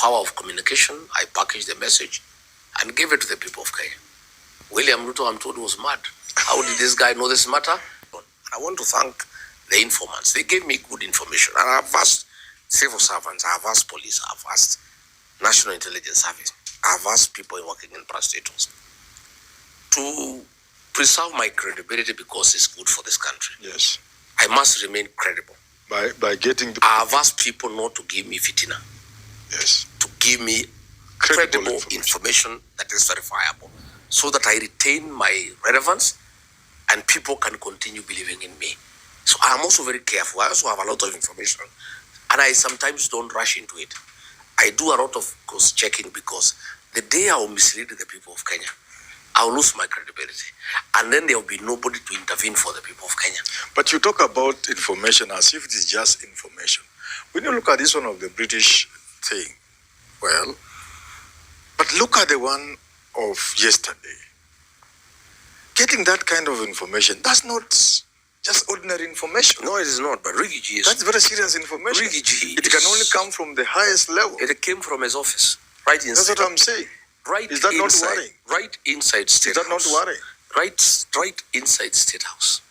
power of communication, I packaged the message and gave it to the people of Kenya. William Ruto, I'm told, was mad. How did this guy know this matter? I want to thank the informants. They gave me good information. And I've asked civil servants, I've asked police, I've asked National Intelligence Service, I've asked people working in Statehouse to preserve my credibility because it's good for this country. Yes. I must remain credible. By getting the... I've asked people not to give me fitina. Yes. To give me credible information that is verifiable so that I retain my relevance and people can continue believing in me. So I'm also very careful. I also have a lot of information and I sometimes don't rush into it. I do a lot of course checking because the day I will mislead the people of Kenya, I will lose my credibility. And then there will be nobody to intervene for the people of Kenya. But you talk about information as if it is just information. When you look at this one of the British thing, well, but look at the one of yesterday. Getting that kind of information, that's not just ordinary information. No, it is not, but Ricky G is... That's very serious information. Ricky G It can only come from the highest level. It came from his office, right inside. That's what I'm saying. Right is that inside, not worrying? Right inside Statehouse. Is that not worrying? Right inside Statehouse.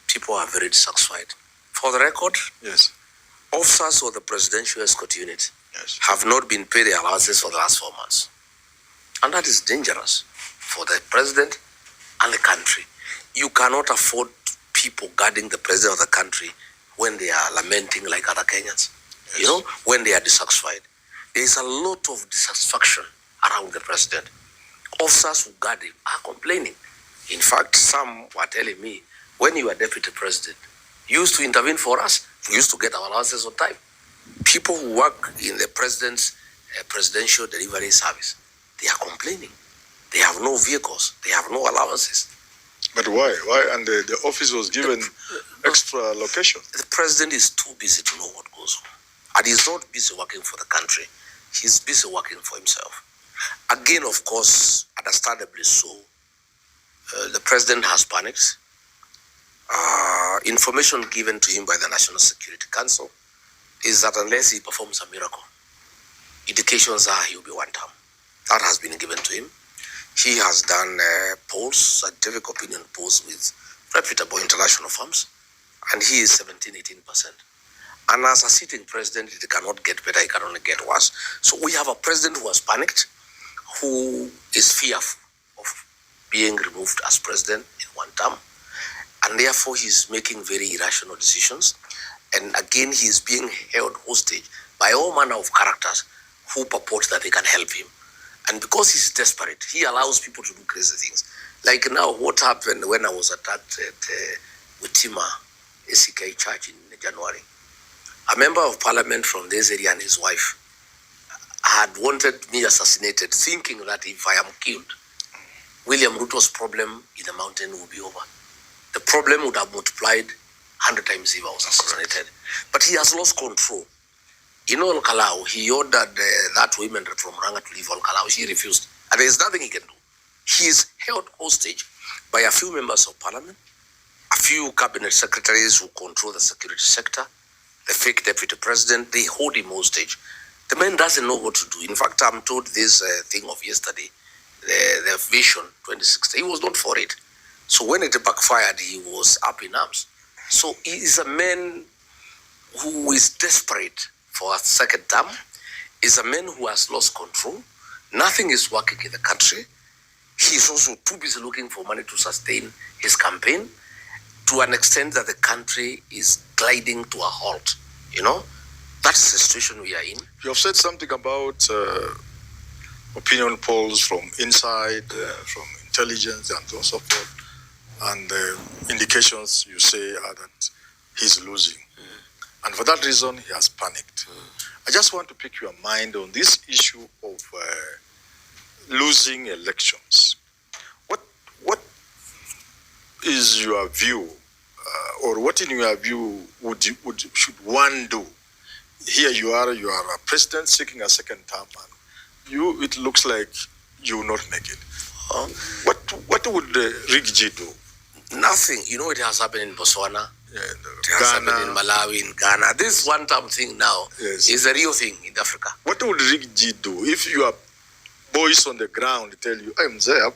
People are very dissatisfied. For the record, yes, officers of the Presidential Escort Unit yes, have not been paid their allowances for the last 4 months. And that is dangerous for the president and the country. You cannot afford people guarding the president of the country when they are lamenting like other Kenyans. Yes. You know, when they are dissatisfied. There is a lot of dissatisfaction around the president. Officers who guard him are complaining. In fact, some were telling me, when you were deputy president, you used to intervene for us. We used to get our allowances on time. People who work in the president's presidential delivery service, they are complaining. They have no vehicles. They have no allowances. But why? Why? And the office was given extra location. The president is too busy to know what goes on. And he's not busy working for the country. He's busy working for himself. Again, of course, understandably so, the president has panicked. Information given to him by the National Security Council is that unless he performs a miracle, indications are he will be one term. That has been given to him. He has done polls, scientific opinion polls with reputable international firms, and he is 17-18%. And as a sitting president, it cannot get better, it can only get worse. So we have a president who has panicked, who is fearful of being removed as president in one term, and therefore he's making very irrational decisions. And again, he is being held hostage by all manner of characters who purport that they can help him. And because he's desperate, he allows people to do crazy things. Like now, what happened when I was attacked at Witima ACK Church in January. A member of parliament from this area and his wife had wanted me assassinated, thinking that if I am killed, William Ruto's problem in the mountain will be over. The problem would have multiplied 100 times if I was assassinated. But he has lost control. In Olkalau, he ordered that woman from Ranga to leave Olkalau. She refused. And there is nothing he can do. He is held hostage by a few members of parliament, a few cabinet secretaries who control the security sector, the fake deputy president. They hold him hostage. The man doesn't know what to do. In fact, I'm told this thing of yesterday, the Vision 2016, he was not for it. So when it backfired, he was up in arms. So he is a man who is desperate for a second term, is a man who has lost control. Nothing is working in the country. He is also too busy looking for money to sustain his campaign to an extent that the country is gliding to a halt. You know, that's the situation we are in. You have said something about opinion polls from inside, from intelligence and so forth. And the indications you say are that he's losing. And for that reason, he has panicked. I just want to pick your mind on this issue of losing elections. What is your view, or what in your view should one do? Here you are a president seeking a second term, and it looks like you will not make it. What would Rick G do? Nothing. You know, it has happened in Botswana. It has happened in Malawi, in Ghana. This one-time thing now is a real thing in Africa. What would Rick G do if your boys on the ground tell you, I'm there,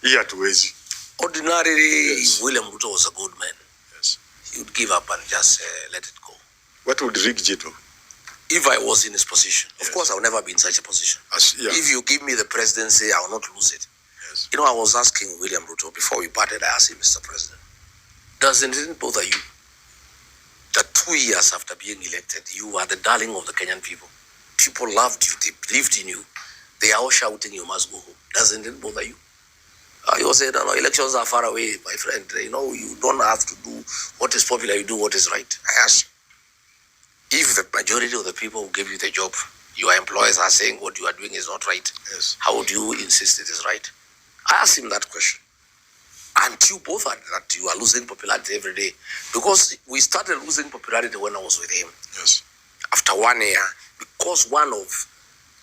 here to raise you? Ordinarily, William Ruto was a good man. Yes. He would give up and just let it go. What would Rick G do? If I was in his position, of course, I would never be in such a position. If you give me the presidency, I will not lose it. Yes. You know, I was asking William Ruto before we parted, I asked him, Mr. President, doesn't it bother you that 2 years after being elected, you are the darling of the Kenyan people? People loved you, they believed in you. They are all shouting, you must go home. Doesn't it bother you? You said, no, elections are far away, my friend. You know, you don't have to do what is popular, you do what is right. I asked you, if the majority of the people who gave you the job, your employers are saying what you are doing is not right, how would you insist it is right? I asked him that question. And you both are that you are losing popularity every day. Because we started losing popularity when I was with him. Yes. After 1 year, because one of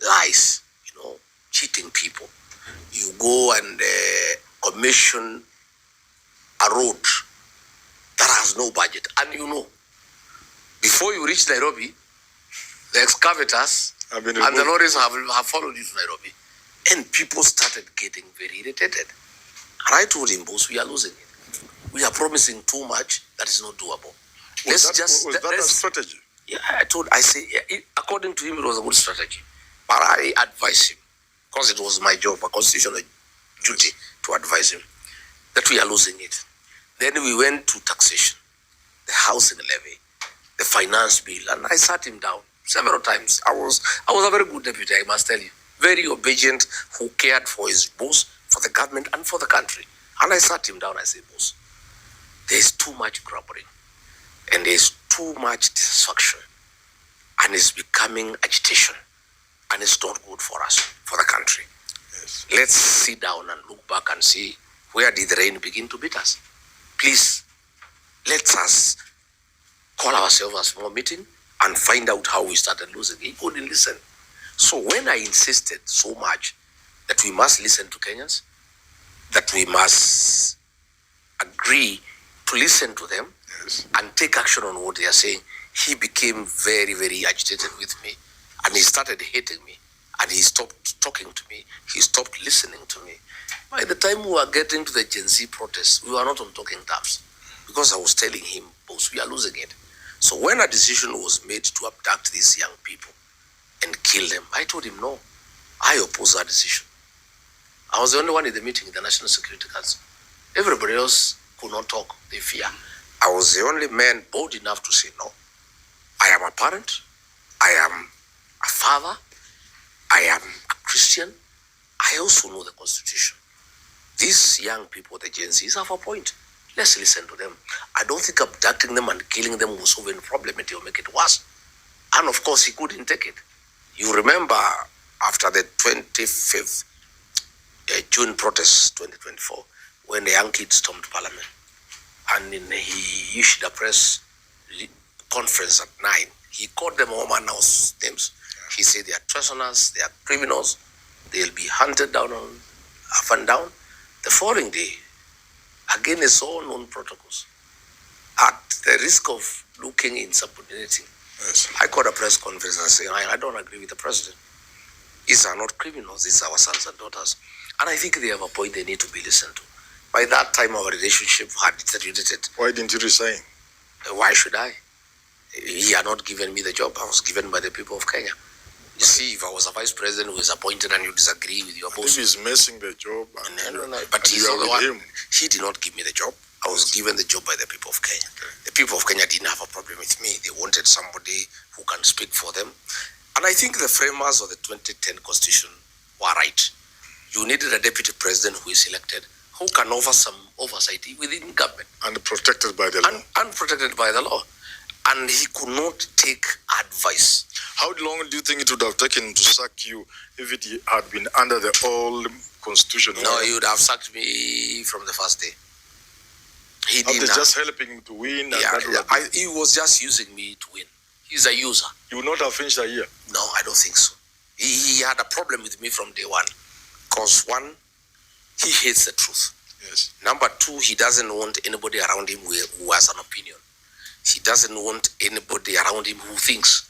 lies, you know, cheating people. You go and commission a road that has no budget. And you know, before you reach Nairobi, the excavators and the lorries have followed you to Nairobi. And people started getting very irritated. And I told him, boss, we are losing it. We are promising too much that is not doable. Was that a strategy? Yeah, according to him, it was a good strategy. But I advised him, because it was my job, a constitutional duty to advise him, that we are losing it. Then we went to taxation, the housing levy, the finance bill, and I sat him down several times. I was a very good deputy, I must tell you. Very obedient, who cared for his boss, for the government, and for the country. And I sat him down, I said, boss, there's too much grumbling, and there's too much dissatisfaction, and it's becoming agitation, and it's not good for us, for the country. Yes. Let's sit down and look back and see, where did the rain begin to beat us? Please, let us call ourselves a small meeting and find out how we started losing. He couldn't listen. So when I insisted so much that we must listen to Kenyans, that we must agree to listen to them and take action on what they are saying, he became very, very agitated with me. And he started hating me. And he stopped talking to me. He stopped listening to me. By the time we were getting to the Gen Z protests, we were not on talking terms. Because I was telling him, boss, we are losing it. So when a decision was made to abduct these young people and kill them, I told him, no, I oppose that decision. I was the only one in the meeting in the National Security Council. Everybody else could not talk, they fear. I was the only man bold enough to say, no, I am a parent, I am a father, I am a Christian, I also know the Constitution. These young people, the Gen Zs, have a point. Let's listen to them. I don't think abducting them and killing them will solve any problem, it will make it worse. And of course, he couldn't take it. You remember after the 25th June protests, 2024, when the young kids stormed Parliament, and he issued a press conference at 9, he called them all manner of names. He said they are treasoners, they are criminals, they'll be hunted down up and down. The following day, against all known protocols, at the risk of looking insubordinating, I called a press conference and said, I don't agree with the president. These are not criminals, these are our sons and daughters. And I think they have a point they need to be listened to. By that time, our relationship had deteriorated. Why didn't you resign? Why should I? He had not given me the job. I was given by the people of Kenya. You see, if I was a vice president who is appointed and you disagree with your boss. If he's messing the job. But he's the one. He did not give me the job. I was given the job by the people of Kenya. Okay. The people of Kenya didn't have a problem with me. They wanted somebody who can speak for them. And I think the framers of the 2010 Constitution were right. You needed a deputy president who is elected, who can offer some oversight within government. And protected by the law. And protected by the law. And he could not take advice. How long do you think it would have taken to sack you if it had been under the old constitution? No, he would have sacked me from the first day. He did just helping to win? He was just using me to win. He's a user. You would not have finished a year? No, I don't think so. He had a problem with me from day one. Because one, he hates the truth. Yes. Number two, he doesn't want anybody around him who has an opinion. He doesn't want anybody around him who thinks.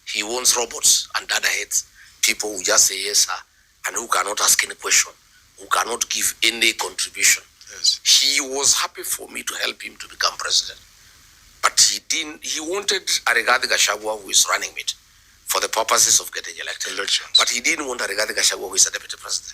He wants robots and data heads, people who just say yes, sir, and who cannot ask any question, who cannot give any contribution. Yes. He was happy for me to help him to become president. But he wanted Rigathi Gachagua, who is running it, for the purposes of getting elected. Elections. But he didn't want Rigathi Gachagua, who is a deputy president.